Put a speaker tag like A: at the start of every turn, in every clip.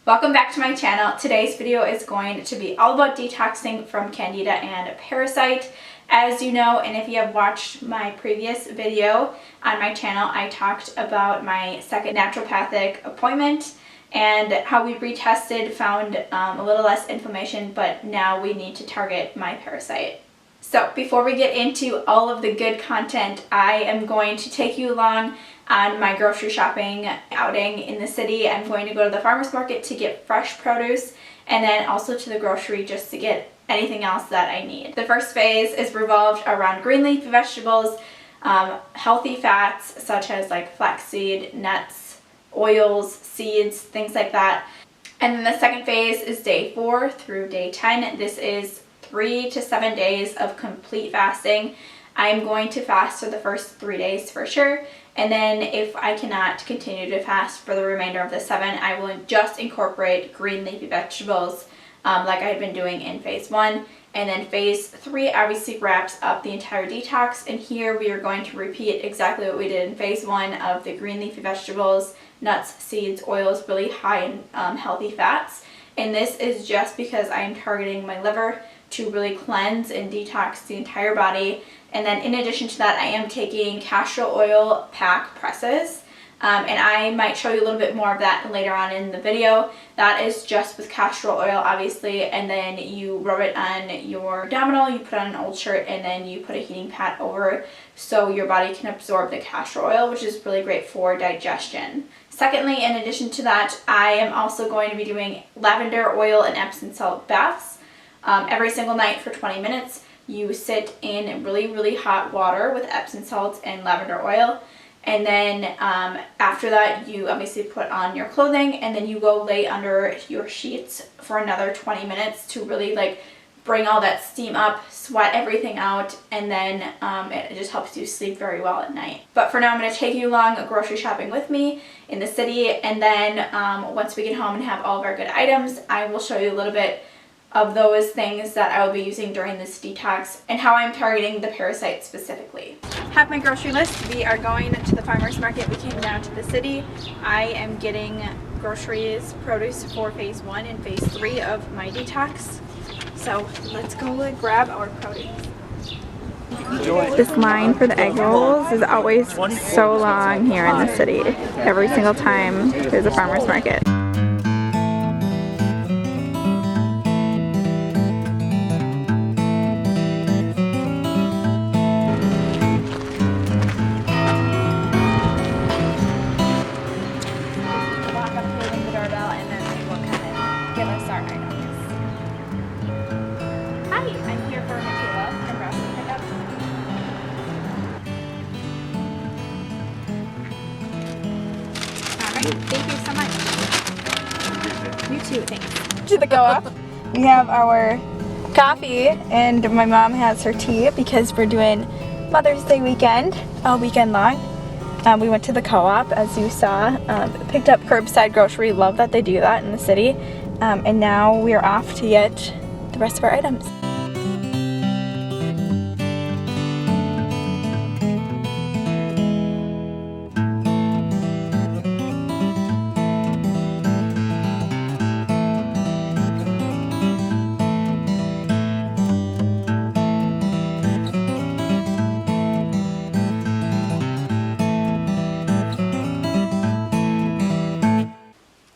A: Welcome back to my channel. Today's video is going to be all about detoxing from candida and parasite. As you know, and if you have watched my previous video on my channel, I talked about my second naturopathic appointment and how we retested, found a little less inflammation, but now we need to target my parasite. So before we get into all of the good content, I am going to take you along on my grocery shopping outing in the city. I'm going to go to the farmer's market to get fresh produce and then also to the grocery just to get anything else that I need. The first phase is revolved around green leafy vegetables, healthy fats such as like flaxseed, nuts, oils, seeds, things like that. And then the second phase is day 4 through day 10. This is 3 to 7 days of complete fasting. I'm going to fast for the first 3 days for sure, and then if I cannot continue to fast for the remainder of the 7, I will just incorporate green leafy vegetables like I had been doing in phase 1. And then phase 3 obviously wraps up the entire detox, and here we are going to repeat exactly what we did in phase 1 of the green leafy vegetables, nuts, seeds, oils, really high in healthy fats. And this is just because I am targeting my liver to really cleanse and detox the entire body. And then in addition to that, I am taking castor oil pack presses. And I might show you a little bit more of that later on in the video. That is just with castor oil, obviously, and then you rub it on your abdominal, you put on an old shirt, and then you put a heating pad over so your body can absorb the castor oil, which is really great for digestion. Secondly, in addition to that, I am also going to be doing lavender oil and Epsom salt baths. Every single night for 20 minutes. You sit in really hot water with Epsom salts and lavender oil, and then after that you obviously put on your clothing and then you go lay under your sheets for another 20 minutes to really like bring all that steam up, sweat everything out, and then it just helps you sleep very well at night. But for now, I'm going to take you along grocery shopping with me in the city, and then once we get home and have all of our good items, I will show you a little bit of those things that I will be using during this detox and how I'm targeting the parasite specifically. Have my grocery list. We are going to the farmer's market. We came down to the city. I am getting groceries, produce for phase 1 and phase 3 of my detox. So let's go grab our produce. This line for the egg rolls is always so long here in the city. Every single time there's a farmer's market. Thank you so much. You too, thanks. To the co-op, we have our coffee, and my mom has her tea because we're doing Mother's Day weekend, all weekend long. We went to the co-op, as you saw, picked up curbside grocery. Love that they do that in the city. And now we are off to get the rest of our items.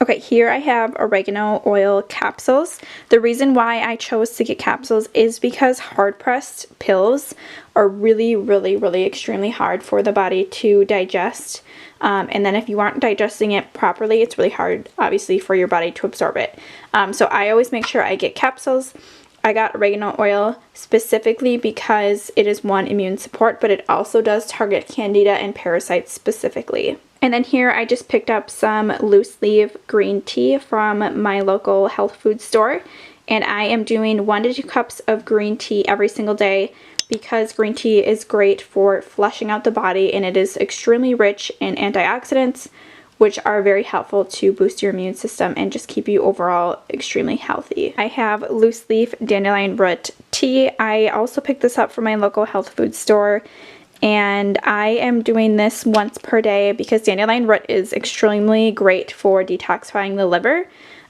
A: Okay, here I have oregano oil capsules. The reason why I chose to get capsules is because hard-pressed pills are really extremely hard for the body to digest. And then if you aren't digesting it properly, it's really hard, obviously, for your body to absorb it. So I always make sure I get capsules. I got oregano oil specifically because it is one, immune support, but it also does target candida and parasites specifically. And then here I just picked up some loose leaf green tea from my local health food store. And I am doing 1 to 2 cups of green tea every single day because green tea is great for flushing out the body, and it is extremely rich in antioxidants, which are very helpful to boost your immune system and just keep you overall extremely healthy. I have loose leaf dandelion root tea. I also picked this up from my local health food store. And I am doing this once per day because dandelion root is extremely great for detoxifying the liver.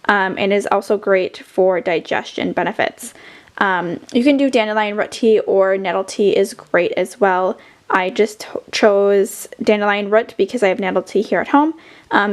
A: and is also great for digestion benefits. You can do dandelion root tea, or nettle tea is great as well. I just chose dandelion root because I have nettle tea here at home,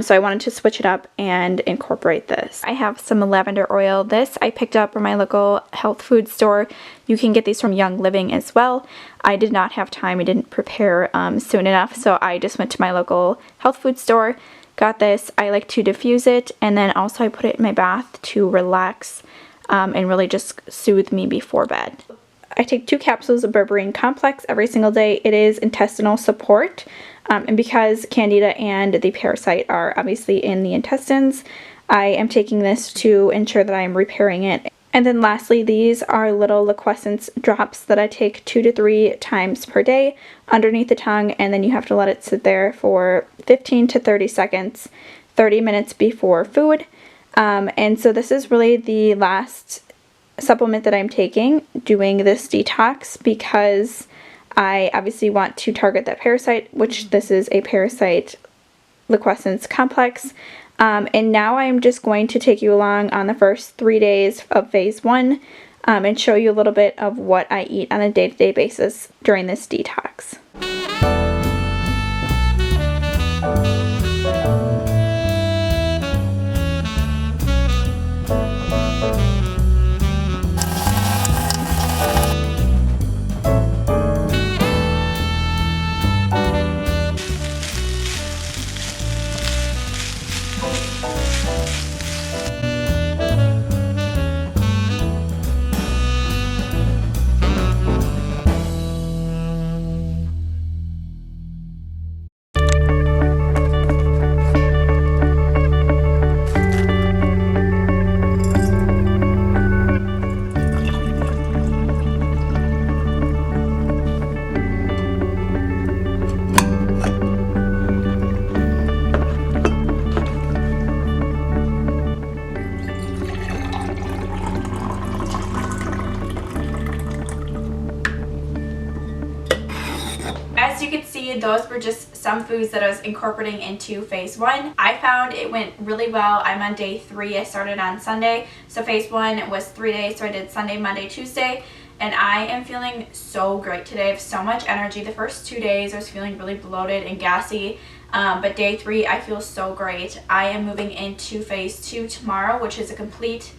A: so I wanted to switch it up and incorporate this. I have some lavender oil. This I picked up from my local health food store. You can get these from Young Living as well. I did not have time. I didn't prepare soon enough, so I just went to my local health food store, got this. I like to diffuse it, and then also I put it in my bath to relax and really just soothe me before bed. I take 2 capsules of berberine complex every single day. It is intestinal support, and because candida and the parasite are obviously in the intestines, I am taking this to ensure that I am repairing it. And then lastly, these are little liquescence drops that I take 2 to 3 times per day underneath the tongue, and then you have to let it sit there for 15 to 30 seconds, 30 minutes before food. And so this is really the last supplement that I'm taking doing this detox, because I obviously want to target that parasite, which this is a parasite liquescence complex. And now I'm just going to take you along on the first 3 days of phase 1 and show you a little bit of what I eat on a day-to-day basis during this detox. As you can see, those were just some foods that I was incorporating into phase 1. I found it went really well. I'm on day 3. I started on Sunday. So phase 1 was 3 days. So I did Sunday, Monday, Tuesday. And I am feeling so great today. I have so much energy. The first 2 days I was feeling really bloated and gassy. But day 3 I feel so great. I am moving into phase 2 tomorrow, which is a complete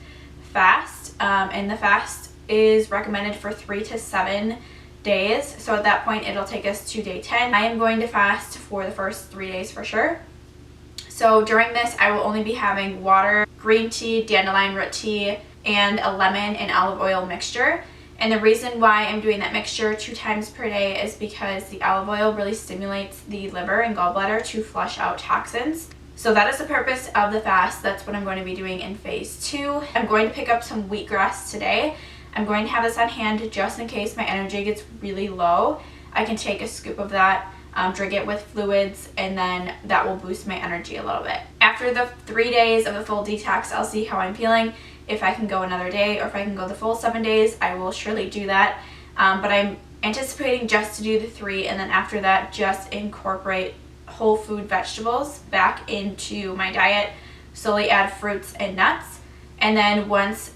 A: fast. And the fast is recommended for 3 to 7 days, so at that point it'll take us to day 10. I am going to fast for the first 3 days for sure. So during this I will only be having water, green tea, dandelion root tea, and a lemon and olive oil mixture. And the reason why I'm doing that mixture 2 times per day is because the olive oil really stimulates the liver and gallbladder to flush out toxins. So that is the purpose of the fast. That's what I'm going to be doing in phase 2. I'm going to pick up some wheatgrass today. I'm going to have this on hand just in case my energy gets really low. I can take a scoop of that, drink it with fluids, and then that will boost my energy a little bit. After the 3 days of the full detox, I'll see how I'm feeling. If I can go another day or if I can go the full 7 days, I will surely do that. But I'm anticipating just to do the 3, and then after that just incorporate whole food vegetables back into my diet, slowly add fruits and nuts, and then once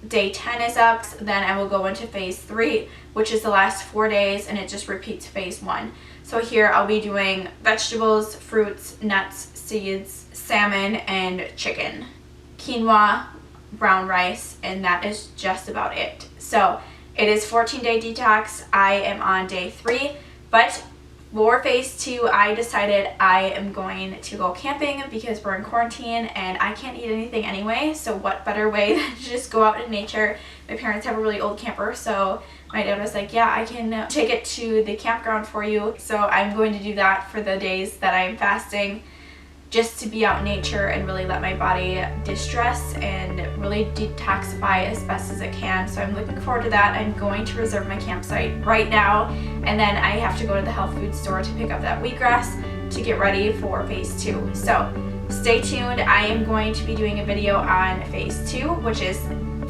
A: day 10 is up, then I will go into phase 3, which is the last 4 days, and it just repeats phase 1. So here I'll be doing vegetables, fruits, nuts, seeds, salmon, and chicken, quinoa, brown rice, and that is just about it. So it is 14-day detox. I am on day 3, but for phase 2, I decided I am going to go camping because we're in quarantine and I can't eat anything anyway, so what better way than to just go out in nature. My parents have a really old camper, so my dad was like, yeah, I can take it to the campground for you. So I'm going to do that for the days that I'm fasting, just to be out in nature and really let my body distress and really detoxify as best as it can. So I'm looking forward to that. I'm going to reserve my campsite right now, and then I have to go to the health food store to pick up that wheatgrass to get ready for phase 2. So stay tuned. I am going to be doing a video on phase 2, which is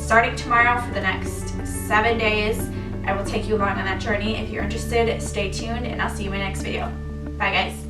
A: starting tomorrow for the next 7 days. I will take you along on that journey. If you're interested, stay tuned, and I'll see you in my next video. Bye guys.